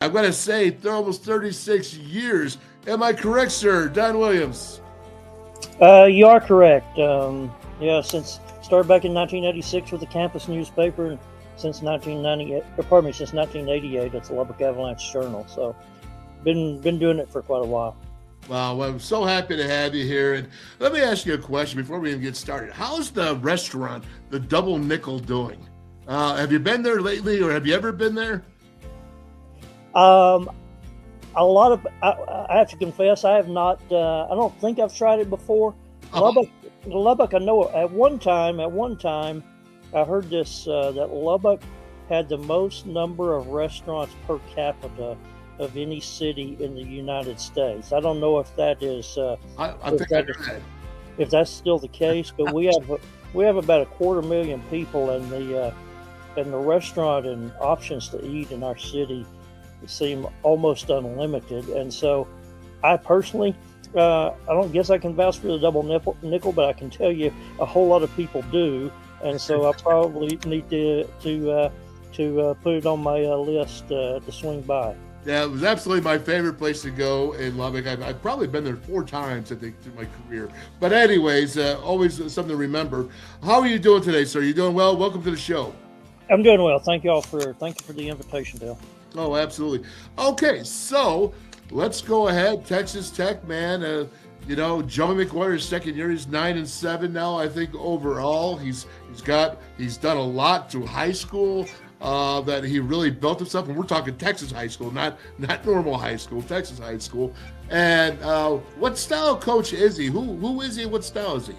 I'm going to say almost 36 years. Am I correct, sir? Don Williams. You are correct. Yeah, since started back in 1986 with the campus newspaper, and since 1998, since 1988, it's the Lubbock Avalanche-Journal. So, been doing it for quite a while. Wow, well, I'm so happy to have you here. And let me ask you a question before we even get started. How's the restaurant, the Double Nickel, doing? Have you been there lately, or have you ever been there? Um, a lot of I have to confess, I have not. I don't think I've tried it before. Oh, Lubbock. I know at one time, I heard this that Lubbock had the most number of restaurants per capita of any city in the United States. I don't know if that is I if think I that know is that. if that's still the case, but we have about 250,000 people, and the restaurant and options to eat in our city seem almost unlimited. And so, I personally, I don't guess I can vouch for the double nickel, but I can tell you a whole lot of people do, and so I probably need to put it on my list to swing by. Yeah, it was absolutely my favorite place to go in Lubbock. I've probably been there 4 times, I think, through my career. But anyways, always something to remember. How are you doing today, sir? You doing well? Welcome to the show. I'm doing well. Thank you for the invitation, Bill. Oh, absolutely. Okay, so let's go ahead. Texas Tech, man. Joey McGuire's second year. He's 9-7 now. I think overall, he's done a lot through high school. That he really built himself, and we're talking Texas high school, not normal high school, Texas high school. And what style of coach is he? Who is he? What style is he?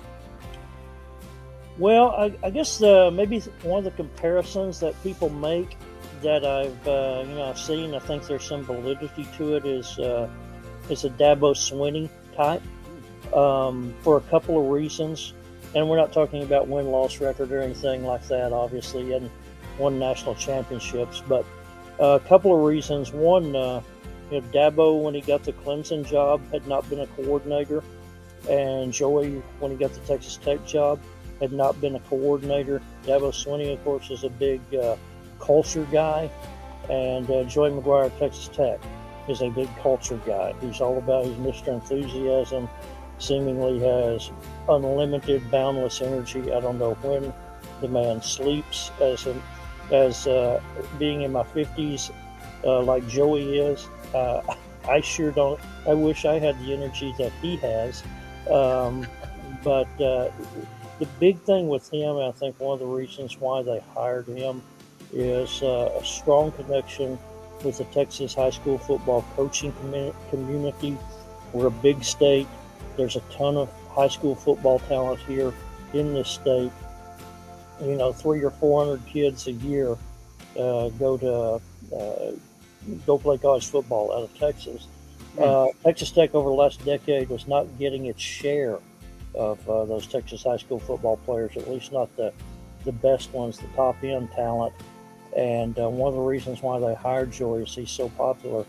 Well, I guess maybe one of the comparisons that people make that I've seen, I think there's some validity to it, is it's a Dabo Swinney type for a couple of reasons, and we're not talking about win-loss record or anything like that, obviously, and won national championships, but a couple of reasons. One, Dabo, when he got the Clemson job, had not been a coordinator, and Joey, when he got the Texas Tech job, had not been a coordinator. Dabo Swinney, of course, is a big culture guy, and Joey McGuire at Texas Tech is a big culture guy. He's all about his Mr. Enthusiasm, seemingly has unlimited, boundless energy. I don't know when the man sleeps. As being in my 50s, like Joey is, I sure don't. I wish I had the energy that he has. But the big thing with him, and I think one of the reasons why they hired him, is a strong connection with the Texas high school football coaching community. We're a big state. There's a ton of high school football talent here in this state. 300 or 400 kids a year go play college football out of Texas. Texas Tech over the last decade was not getting its share of those Texas high school football players, at least not the best ones, the top end talent. And one of the reasons why they hired Joey is he's so popular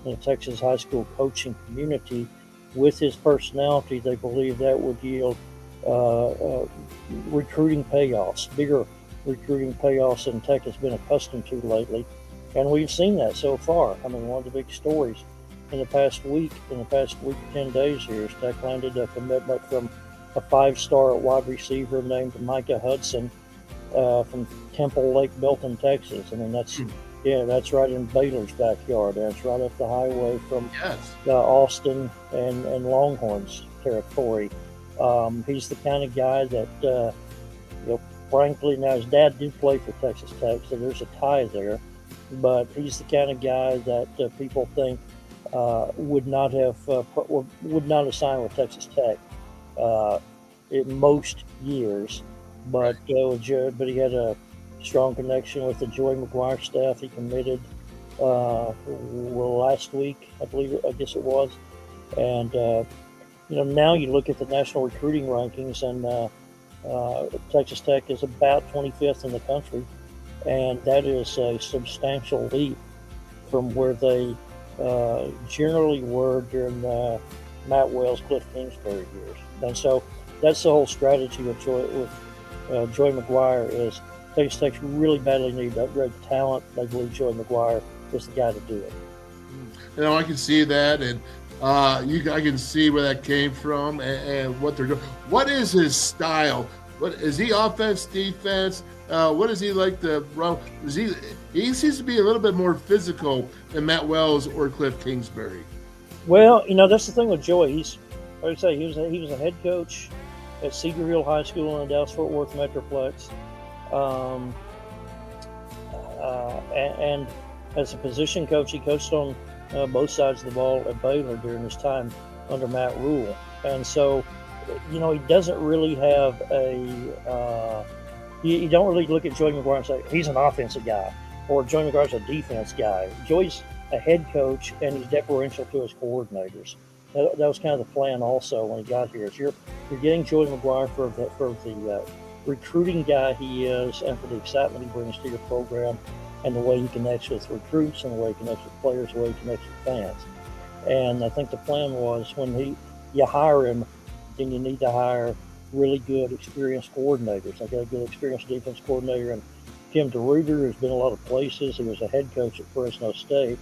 in the Texas high school coaching community. With his personality, they believe that would yield recruiting payoffs, bigger recruiting payoffs than Tech has been accustomed to lately. And we've seen that so far. I mean, one of the big stories in the past week or 10 days here is Tech landed a commitment from a 5-star wide receiver named Micah Hudson from Temple Lake Belton, Texas. I mean, that's right in Baylor's backyard. That's right up the highway from Austin and Longhorns territory. He's the kind of guy that, frankly, now his dad did play for Texas Tech, so there's a tie there. But he's the kind of guy that people think would not have signed with Texas Tech in most years. But he had a strong connection with the Joey McGuire staff. He committed last week, I guess it was, and now you look at the national recruiting rankings, and Texas Tech is about 25th in the country, and that is a substantial leap from where they generally were during Matt Wells, Cliff Kingsbury years. And so that's the whole strategy with Joey McGuire is Texas Tech really badly need to upgrade talent. They believe Joey McGuire is the guy to do it. I can see that, and I can see where that came from, and what they're doing. What is his style? What is he? Offense, defense? What is he like to run? Is he? He seems to be a little bit more physical than Matt Wells or Cliff Kingsbury. Well, that's the thing with Joey. Like I say, he was a head coach at Cedar Hill High School in the Dallas-Fort Worth Metroplex, and as a position coach, he coached on both sides of the ball at Baylor during his time under Matt Rule. And so, he doesn't really have you don't really look at Joey McGuire and say he's an offensive guy or Joey McGuire's a defense guy. Joey's a head coach, and he's deferential to his coordinators. That was kind of the plan also when he got here. Is you're getting Joey McGuire for the recruiting guy he is, and for the excitement he brings to your program, and the way he connects with recruits, and the way he connects with players, the way he connects with fans. And I think the plan was when you hire him, then you need to hire really good, experienced coordinators. I got a good, experienced defense coordinator, and Tim DeRuyter, who's been a lot of places. He was a head coach at Fresno State,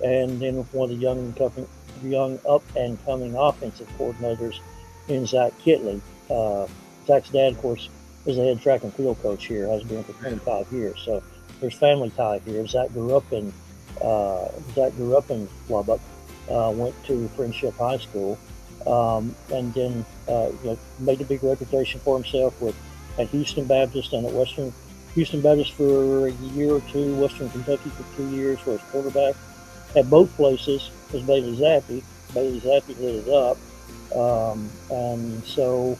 and then one of the young up-and-coming offensive coordinators in Zach Kitley. Zach's dad, of course, is the head track and field coach here, has been for 25 years. So there's family tie here. Zach grew up in Lubbock, went to Friendship High School, and then made a big reputation for himself at Houston Baptist and at Houston Baptist for a year or two, Western Kentucky for 2 years for his quarterback. At both places was Bailey Zappi. Bailey Zappi lit it up. And so,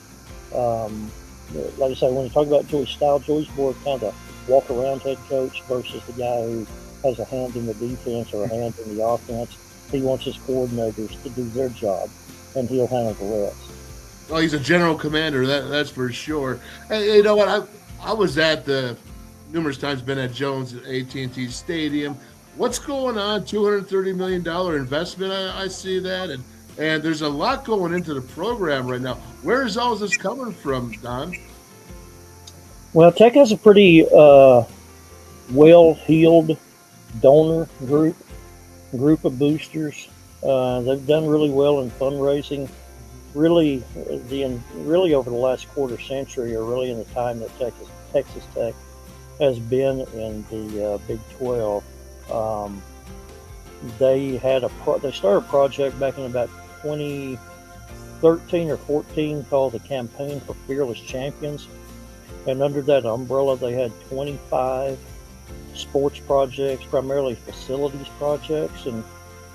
like I say, when you talk about Joey's style, Joey's more kind of walk-around head coach versus the guy who has a hand in the defense or a hand in the offense. He wants his coordinators to do their job, and he'll handle the rest. Well, he's a general commander, that's for sure. Hey, you know what? I was at numerous times been at Jones at AT&T Stadium. What's going on? $230 million investment. I see that, and there's a lot going into the program right now. Where is all this coming from, Don? Well, Tech has a pretty well-heeled donor group of boosters. They've done really well in fundraising. Really over the last quarter century, or really in the time that Texas Tech has been in the Big 12. They started a project back in about 2013 or 14 called the Campaign for Fearless Champions, and under that umbrella they had 25 sports projects, primarily facilities projects, and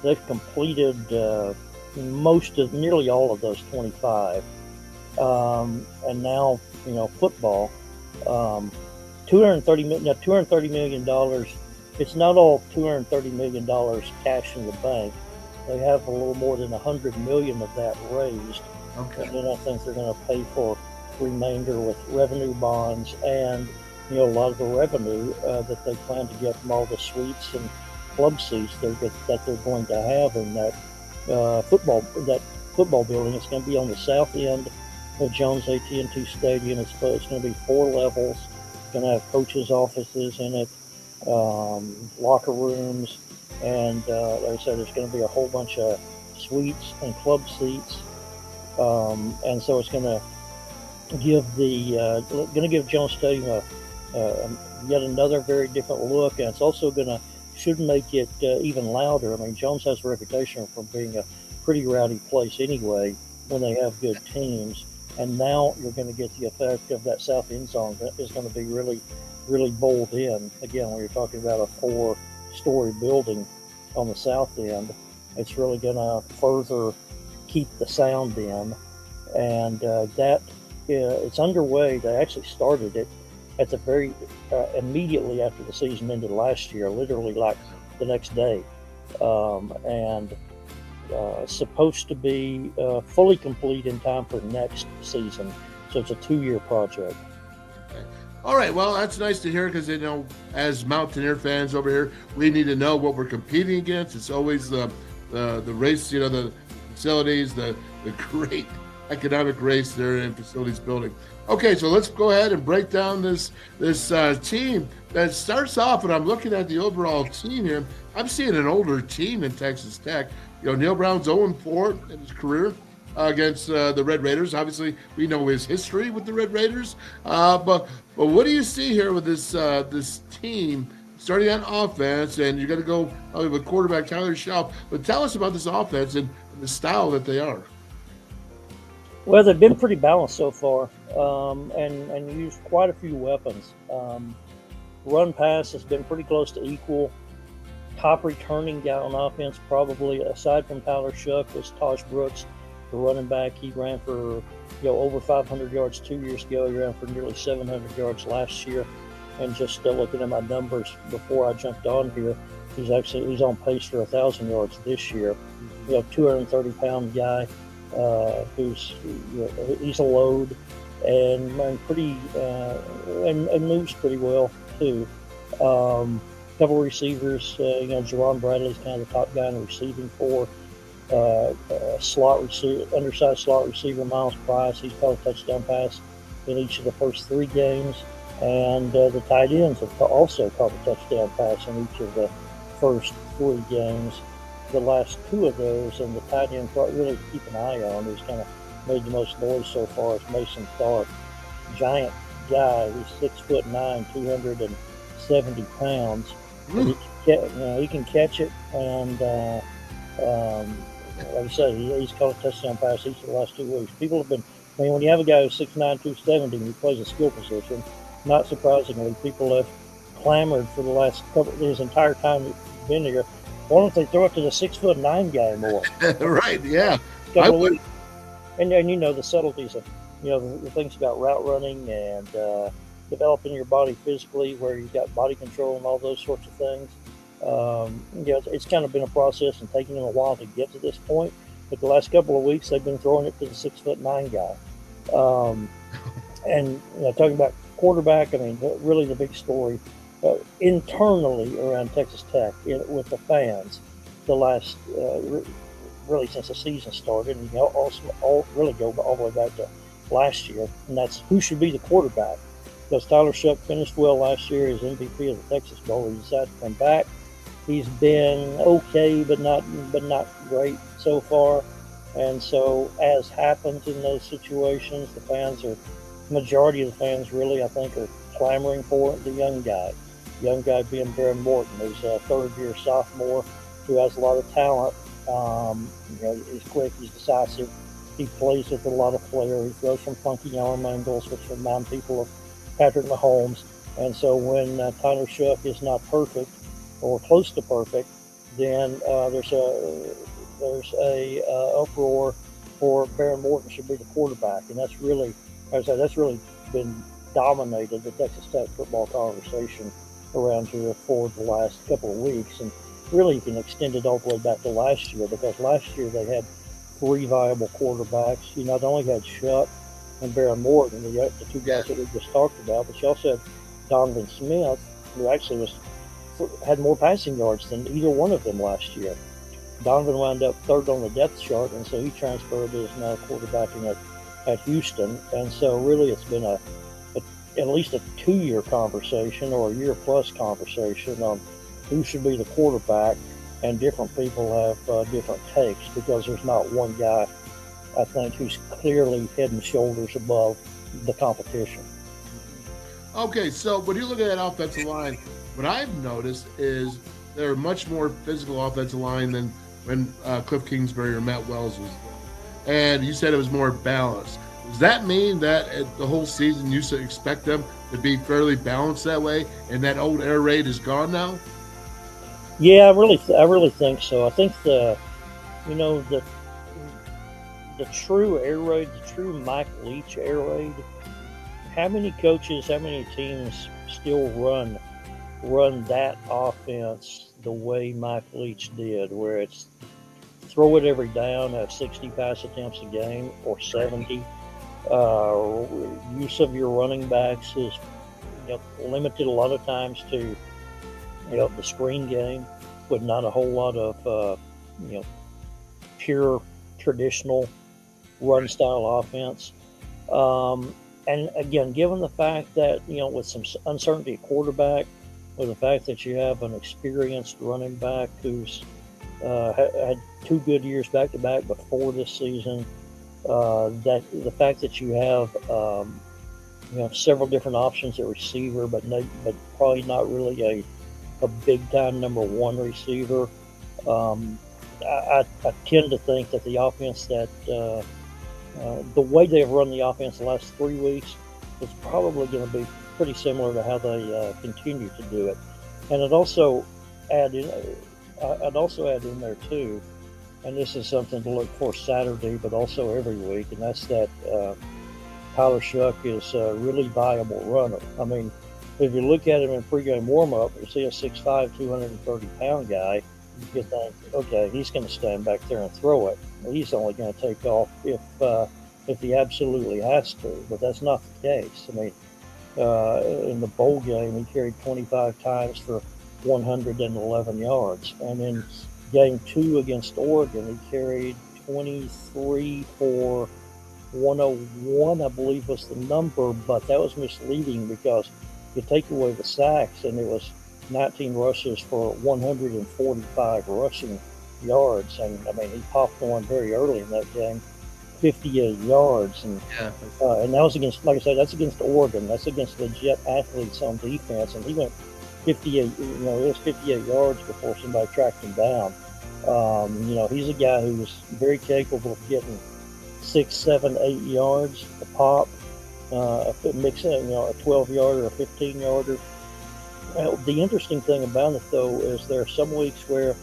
they've completed nearly all of those 25. And now, football, $230 million. It's not all $230 million cash in the bank. They have a little more than $100 million of that raised. Okay. And then I think they're going to pay for remainder with revenue bonds and a lot of the revenue that they plan to get from all the suites and club seats that they're going to have in that football building. It's going to be on the south end of Jones AT&T Stadium. It's going to be 4 levels. It's going to have coaches' offices in it, locker rooms, and like I said, there's going to be a whole bunch of suites and club seats, and so it's going to give Jones Stadium yet another very different look, and it's also should make it even louder. I mean, Jones has a reputation for being a pretty rowdy place anyway when they have good teams, and now you're going to get the effect of that south end zone that is going to be really, really bowled in. Again, when you're talking about a 4-story building on the south end, it's really going to further keep the sound in, and it's underway. They actually started it at the very immediately after the season ended last year, literally like the next day, and supposed to be fully complete in time for next season. So it's a 2-year project. Okay. All right, well, that's nice to hear, because as Mountaineer fans over here, we need to know what we're competing against. It's always the race, the facilities, the great economic race there in facilities building. Okay, so let's go ahead and break down this team that starts off. And I'm looking at the overall team here. I'm seeing an older team in Texas Tech. Neil Brown's 0-4 in his career against the Red Raiders. Obviously, we know his history with the Red Raiders. But what do you see here with this team starting on offense? And you're going to go probably with quarterback Tyler Schaub. But tell us about this offense and the style that they are. Well, they've been pretty balanced so far, and used quite a few weapons. Run pass has been pretty close to equal. Top returning guy on offense, probably aside from Tyler Shuck, was Tosh Brooks, the running back. He ran for over 500 yards 2 years ago. He ran for nearly 700 yards last year. And just looking at my numbers before I jumped on here, he's on pace for 1,000 yards this year. 230-pound guy. He's a load and pretty and moves pretty well too. Couple receivers, Jerron Bradley's kind of the top guy in the receiving for undersized slot receiver Miles Price. He's caught a touchdown pass in each of the first 3 games, and the tight ends have also caught a touchdown pass in each of the first 3 games. The last 2 of those, and the tight end really to keep an eye on, who's kind of made the most noise so far, is Mason Tharp. Giant guy. He's 6'9", 270 pounds. He can catch it, and like I say, he's caught a touchdown pass each of the last 2 weeks. People have been, when you have a guy who's 6'9", 270, and he plays a skill position, not surprisingly, people have clamored for his entire time he's been here. Why don't they throw it to the 6'9" guy more? Right, yeah. Couple of weeks. And the subtleties of the things about route running and developing your body physically, where you've got body control and all those sorts of things. It's kind of been a process and taking them a while to get to this point. But the last couple of weeks, they've been throwing it to the 6'9" guy. And talking about quarterback, really the big story internally around Texas Tech with the fans, the last really since the season started, and all really go all the way back to last year, and that's who should be the quarterback. Because Tyler Shuck finished well last year as MVP of the Texas Bowl. He decided to come back. He's been okay, but not great so far. And so, as happens in those situations, majority of the fans really, I think, are clamoring for the young guy. Young guy being Baron Morton, who's a third-year sophomore who has a lot of talent. He's quick, he's decisive. He plays with a lot of flair. He throws some funky arm angles, which remind people of Patrick Mahomes. And so when Tyler Shuck is not perfect or close to perfect, then there's a uproar for Baron Morton should be the quarterback, and that's really been dominated the Texas Tech football conversation around here for the last couple of weeks. And really you can extend it all the way back to last year, because last year they had 3 viable quarterbacks. You not only had Shuck and Baron Morton, the 2 guys that we just talked about, but you also had Donovan Smith, who actually had more passing yards than either one of them last year. Donovan wound up 3rd on the depth chart, and so he transferred to now quarterbacking at Houston. And so really it's been at least a 2-year conversation or a year-plus conversation on who should be the quarterback, and different people have different takes, because there's not one guy, I think, who's clearly head and shoulders above the competition. Okay, so when you look at that offensive line, what I've noticed is they're much more physical offensive line than when Cliff Kingsbury or Matt Wells was there. And you said it was more balanced. Does that mean that the whole season you expect them to be fairly balanced that way, and that old air raid is gone now? Yeah, I really think so. I think the true air raid, the true Mike Leach air raid. How many coaches, how many teams still run that offense the way Mike Leach did, where it's throw it every down, have 60 pass attempts a game or 70. Use of your running backs is limited a lot of times to the screen game, with not a whole lot of pure traditional run style offense. And again, given the fact that, with some uncertainty at quarterback, with the fact that you have an experienced running back who's had 2 good years back to back before this season, that the fact that you have several different options at receiver, but probably not really a big time number 1 receiver. I tend to think that the offense that the way they've run the offense the last 3 weeks is probably going to be pretty similar to how they continue to do it. And I'd also add in there too, and this is something to look for Saturday, but also every week, and that's that Tyler Shuck is a really viable runner. I mean, if you look at him in pregame warm-up, you see a 6'5", 230-pound guy, you think, okay, he's going to stand back there and throw it. Well, he's only going to take off if he absolutely has to, but that's not the case. I mean, in the bowl game, he carried 25 times for 111 yards, and in game 2 against Oregon, he carried 23 for 101, I believe was the number, but that was misleading because you take away the sacks, and it was 19 rushes for 145 rushing yards. And I mean, he popped one very early in that game, 58 yards, and that was against, like I said, that's against Oregon. That's against legit athletes on defense, and he went 58. It was 58 yards before somebody tracked him down. He's a guy who's very capable of getting 6, 7, 8 yards a pop. Mixing, a 12-yarder, a 15-yarder. The interesting thing about it, though, is there are some weeks where,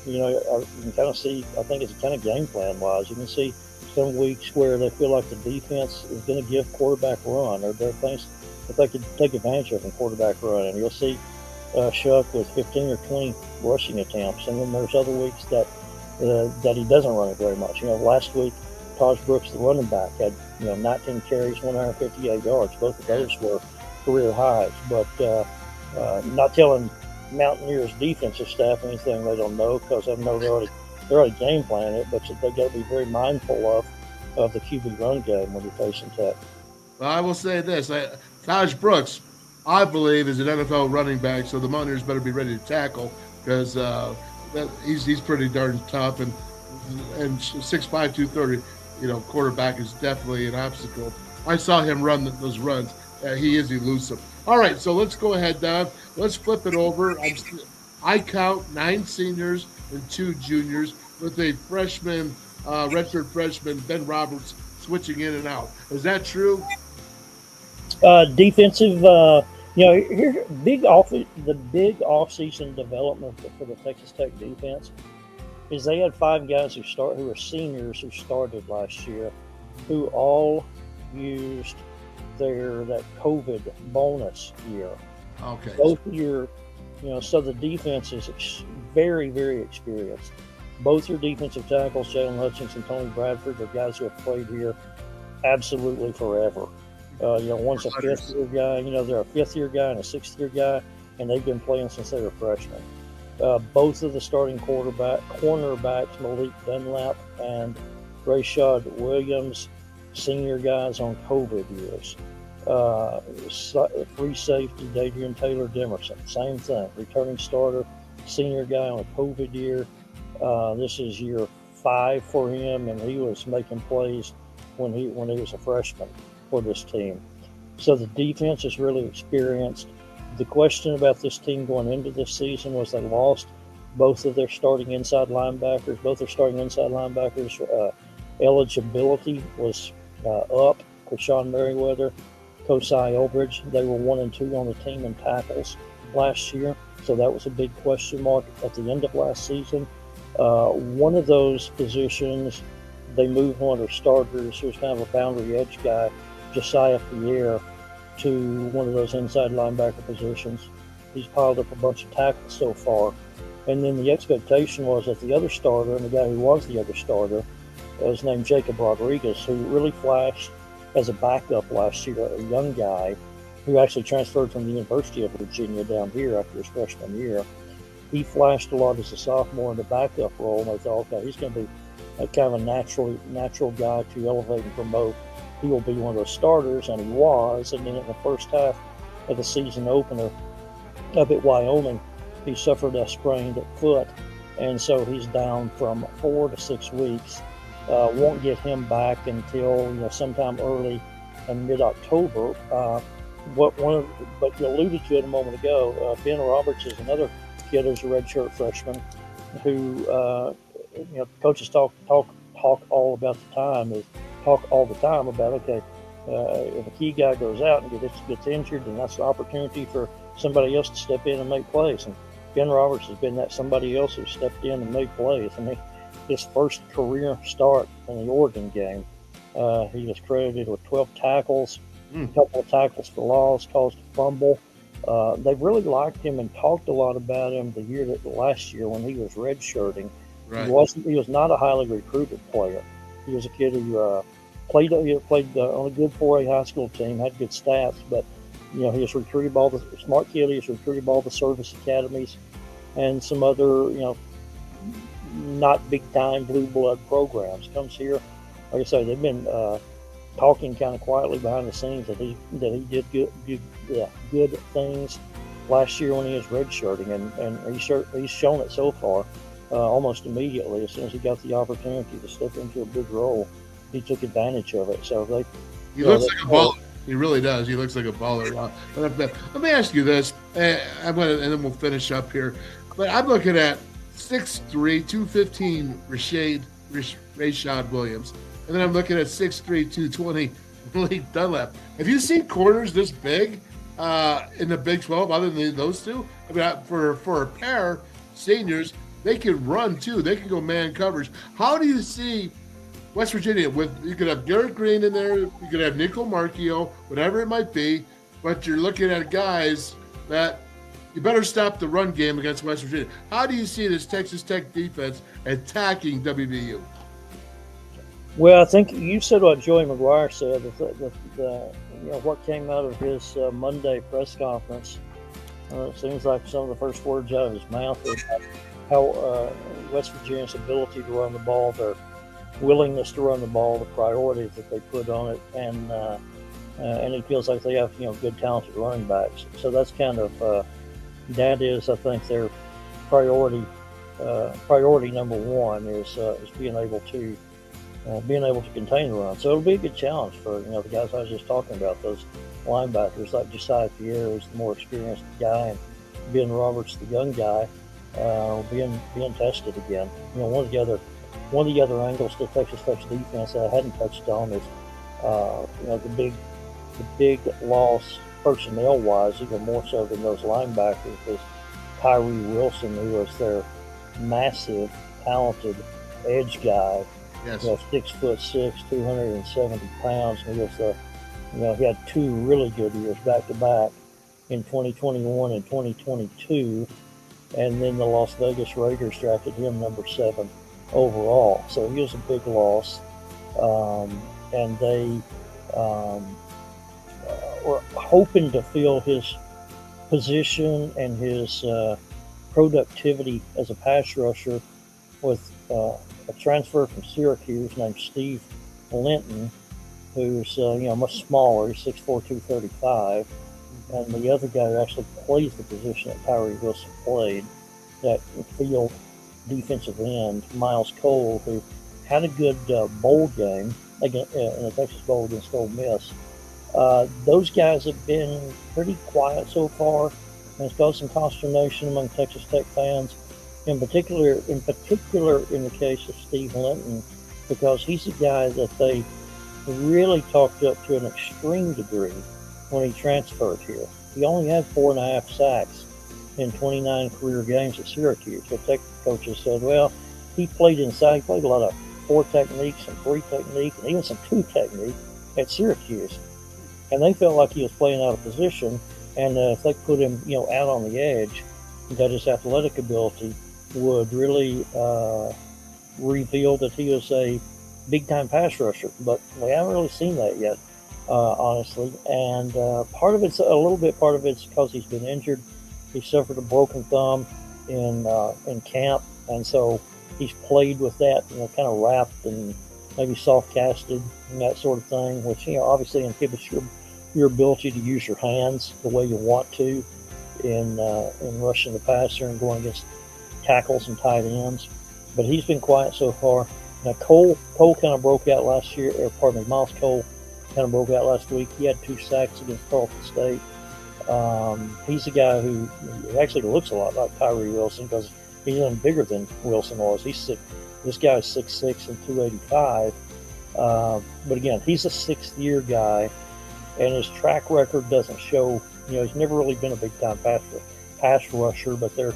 you can kind of see, I think it's kind of game plan wise, you can see some weeks where they feel like the defense is going to give quarterback run, or there are things that they could take advantage of in quarterback run. And you'll see Shuck with 15 or 20 rushing attempts. And then there's other weeks that he doesn't run it very much. Last week, Taj Brooks, the running back, had 19 carries, 158 yards. Both of those were career highs. But not telling Mountaineers defensive staff anything they don't know, because I know they're already game planning it. But they got to be very mindful of the QB run game when you're facing Tech. Well, I will say this: Taj Brooks, I believe, is an NFL running back, so the Mountaineers better be ready to tackle, because he's pretty darn tough, and 6'5", 230. Quarterback is definitely an obstacle. I saw him run those runs. He is elusive. All right, so let's go ahead, Don. Let's flip it over. I count 9 seniors and 2 juniors, with a freshman, redshirt freshman, Ben Roberts, switching in and out. Is that true? Defensive, here's the big off-season development for the Texas Tech defense is they had 5 guys who are seniors who started last year, who all used that COVID bonus year. Okay. Both year, so the defense is very, very experienced. Both your defensive tackles, Jalen Hutchinson, Tony Bradford, are guys who have played here absolutely forever. One's a 5th-year guy. They're a 5th-year guy and a 6th-year guy, and they've been playing since they were freshmen. Both of the starting cornerbacks, Malik Dunlap and Rashad Williams, senior guys on COVID years. Free safety, Dadrian Taylor Demerson, same thing. Returning starter, senior guy on a COVID year. This is year 5 for him, and he was making plays when he was a freshman for this team. So the defense is really experienced. The question about this team going into this season was they lost both of their starting inside linebackers. Both their starting inside linebackers' eligibility was up. Krishawn Merriweather, Kosai Elbridge, they were 1 and 2 on the team in tackles last year. So that was a big question mark at the end of last season. One of those positions, they moved one of their starters, who was kind of a boundary edge guy, Josiah Pierre, to one of those inside linebacker positions. He's piled up a bunch of tackles so far. And then the expectation was that the other starter, and the guy who was the other starter, was named Jacob Rodriguez, who really flashed as a backup last year, a young guy who actually transferred from the University of Virginia down here after his freshman year. He flashed a lot as a sophomore in the backup role, and I thought, okay, he's going to be kind of a natural guy to elevate and promote. He will be one of those starters, and he was. And then in the first half of the season opener up at Wyoming, he suffered a sprained foot, and so he's down from 4 to 6 weeks. Won't get him back until sometime early and mid-October. But you alluded to it a moment ago. Ben Roberts is another kid who's a redshirt freshman who coaches talk all about the time is talk all the time about if a key guy goes out and gets injured, then that's the opportunity for somebody else to step in and make plays. And Ben Roberts has been that somebody else who stepped in and made plays. And his first career start in the Oregon game, he was credited with 12 tackles, a couple of tackles for loss, caused a fumble. They really liked him and talked a lot about him last year when he was redshirting. Right. He was not a highly recruited player. He was a kid who played on a good 4A high school team, had good stats, but he was recruited by all the smart kid. He was recruited by all the service academies and some other not big time blue blood programs. Comes here, like I say, they've been talking kind of quietly behind the scenes that he did good things last year when he was redshirting, and he's shown it so far. Almost immediately, as soon as he got the opportunity to step into a big role, he took advantage of it. So he looks like a baller. He really does. He looks like a baller. But let me ask you this, and then we'll finish up here. But I'm looking at 6'3", 215 Rashad Williams, and then I'm looking at 6'3", 220 Malik Dunlap. Have you seen corners this big in the Big 12 other than those two? I mean, for a pair, seniors, they can run too. They can go man coverage. How do you see West Virginia you could have Garrett Green in there, you could have Nico Marchio, whatever it might be, but you're looking at guys that you better stop the run game against West Virginia. How do you see this Texas Tech defense attacking WVU? Well, I think you said what Joey McGuire said. What came out of his Monday press conference. It seems like some of the first words out of his mouth is how West Virginia's ability to run the ball, their willingness to run the ball, the priorities that they put on it, and it feels like they have good talented running backs. So that's kind of that is, I think, their priority. Priority number one is being able to contain the run. So it'll be a good challenge for the guys I was just talking about, those linebackers like Josiah Pierre, who's the more experienced guy, and Ben Roberts, the young guy, being tested again. One of the other angles to Texas Tech's defense that I hadn't touched on is the big loss personnel wise, even more so than those linebackers, is Tyree Wilson, who was their massive, talented edge guy. Yes. 6'6", 270 pounds. And he was he had two really good years back to back in 2021 and 2022. And then the Las Vegas Raiders drafted him number 7 overall. So he was a big loss. And they were hoping to fill his position and his productivity as a pass rusher with a transfer from Syracuse named Steve Linton, who's much smaller, 6'4", 235. And the other guy who actually plays the position that Tyree Wilson played, that field defensive end, Miles Cole, who had a good bowl game in the Texas Bowl against Ole Miss. Those guys have been pretty quiet so far, and it's caused some consternation among Texas Tech fans, in particular in the case of Steve Linton, because he's a guy that they really talked up to an extreme degree when he transferred here. He only had 4.5 sacks in 29 career games at Syracuse. The Tech coaches said, well, he played inside. He played a lot of 4 technique, some 3 technique, and even some 2 technique at Syracuse. And they felt like he was playing out of position, and if they put him, out on the edge, that his athletic ability would really reveal that he was a big-time pass rusher. But we haven't really seen that yet, honestly. And part of it's because he's been injured. He suffered a broken thumb in camp, and so he's played with that, kind of wrapped and maybe soft casted and that sort of thing, which obviously inhibits your ability to use your hands the way you want to in rushing the passer and going against tackles and tight ends. But he's been quiet so far. Now Cole kind of broke out last year, or pardon me, Miles Cole kind of broke out last week. He had 2 sacks against Tarleton State. He's a guy who actually looks a lot like Tyree Wilson because he's even bigger than Wilson was. This guy's 6'6" and 285. But again, he's a 6th-year guy, and his track record doesn't show. He's never really been a big-time pass rusher, but they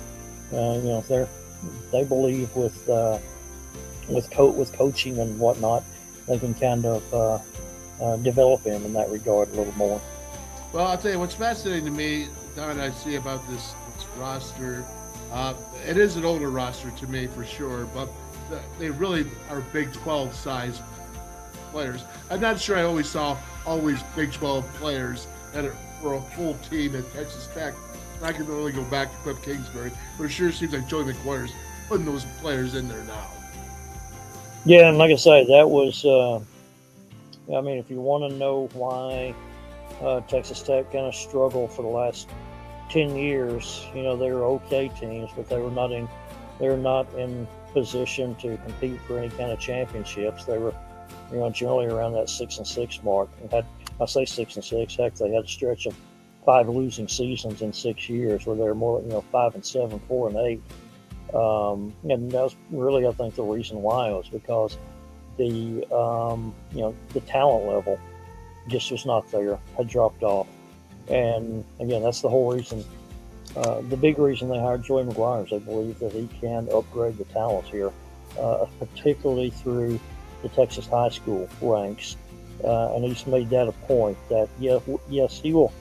believe with coaching and whatnot, they can kind of develop him in that regard a little more. Well, I'll tell you what's fascinating to me, Don, I see about this roster. It is an older roster to me for sure, but they really are Big 12 size players. I'm not sure I always saw Big 12 players for a full team at Texas Tech. I can only go back to Cliff Kingsbury, but it sure seems like Joey McGuire's putting those players in there now. Yeah, and like I say, that was, if you want to know why Texas Tech kind of struggled for the last 10 years, they were okay teams, but they were not in position to compete for any kind of championships. They were, generally around that 6-6 mark. I say 6-6. Heck, they had a stretch of 5 losing seasons in 6 years where they were more, 5-7, 4-8. And that was really, I think, the reason why was because the talent level just was not there, had dropped off. And again, that's the whole reason, the big reason they hired Joey McGuire is they believe that he can upgrade the talents here, particularly through the Texas high school ranks. And he's made that a point that, yes, he will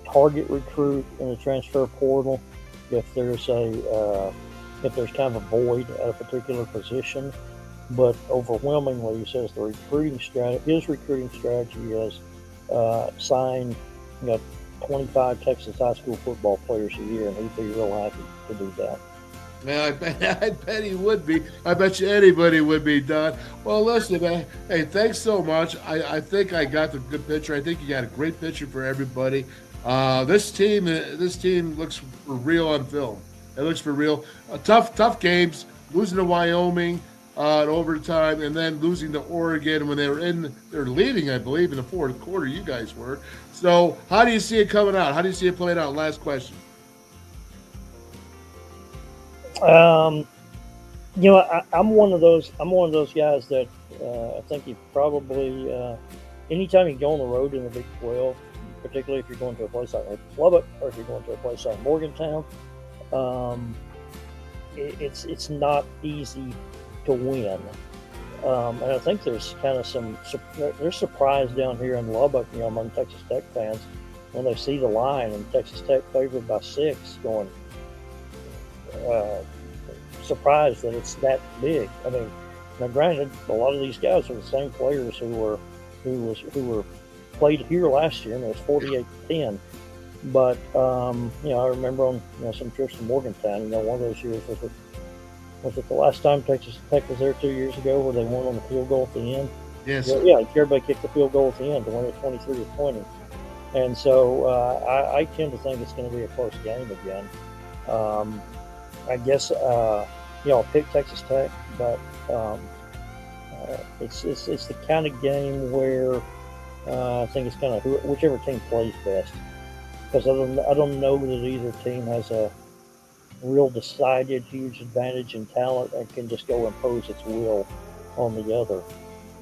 target recruit in the transfer portal if there's kind of a void at a particular position. But overwhelmingly, he says his recruiting strategy is sign 25 Texas high school football players a year, and he'd be real happy to do that. Man, I bet he would be. I bet you anybody would be, Don. Well, listen, man. Hey, thanks so much. I think I got the good picture. I think you got a great picture for everybody. This team looks for real on film. It looks for real. Tough games. Losing to Wyoming in overtime, and then losing to Oregon when they're leading, I believe, in the fourth quarter. You guys were. So, how do you see it coming out? How do you see it playing out? Last question. I'm one of those guys that I think you probably anytime you go on the road in the Big 12, particularly if you're going to a place like Lubbock or if you're going to a place like Morgantown, it's not easy to win. And I think there's kind of there's surprise down here in Lubbock, among Texas Tech fans when they see the line and Texas Tech favored by 6, going surprised that it's that big. I mean, now granted, a lot of these guys are the same players who were played here last year, and it was 48-10. But I remember on some trips to Morgantown. One of those years was it the last time Texas Tech was there 2 years ago, where they won on the field goal at the end? Yes. Yeah, everybody kicked the field goal at the end to win it 23-20. And so I tend to think it's going to be a close game again. I guess I'll pick Texas Tech, but it's the kind of game where I think it's kind of whichever team plays best. Because I don't know that either team has a real decided huge advantage in talent and can just go impose its will on the other.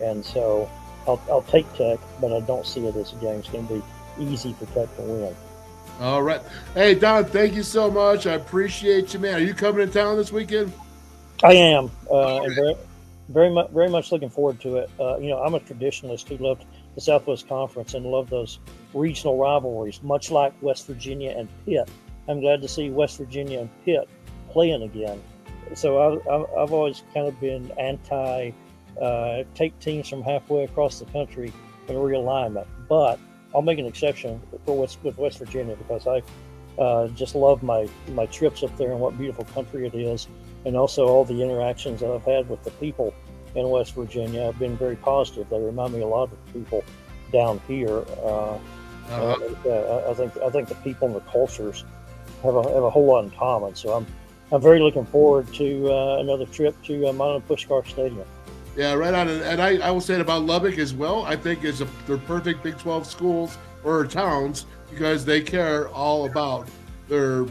And so I'll take Tech, but I don't see it as a game that's going to be easy for Tech to win. All right. Hey, Don, thank you so much. I appreciate you, man. Are you coming to town this weekend? I am, and very much looking forward to it. I'm a traditionalist who loved the Southwest Conference and loved those regional rivalries, much like West Virginia and Pitt. I'm glad to see West Virginia and Pitt playing again. So I've always kind of been anti take teams from halfway across the country in realignment, but I'll make an exception with West Virginia because I just love my trips up there and what beautiful country it is. and also all the interactions that I've had with the people in West Virginia have been very positive. They remind me a lot of the people down here. I think the people and the cultures have a whole lot in common. So I'm very looking forward to another trip to Mono Pushkar Stadium. Yeah, right on. And I will say it about Lubbock as well. I think they're perfect Big 12 schools or towns because they care all about their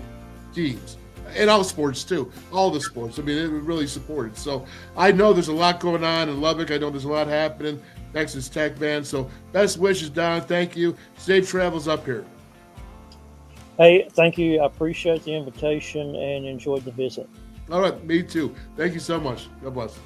teams and all sports too. All the sports. I mean, it really supported. So I know there's a lot going on in Lubbock. I know there's a lot happening. Texas Tech, man. So best wishes, Don. Thank you. Safe travels up here. Hey, thank you. I appreciate the invitation and enjoyed the visit. All right, me too. Thank you so much. God bless.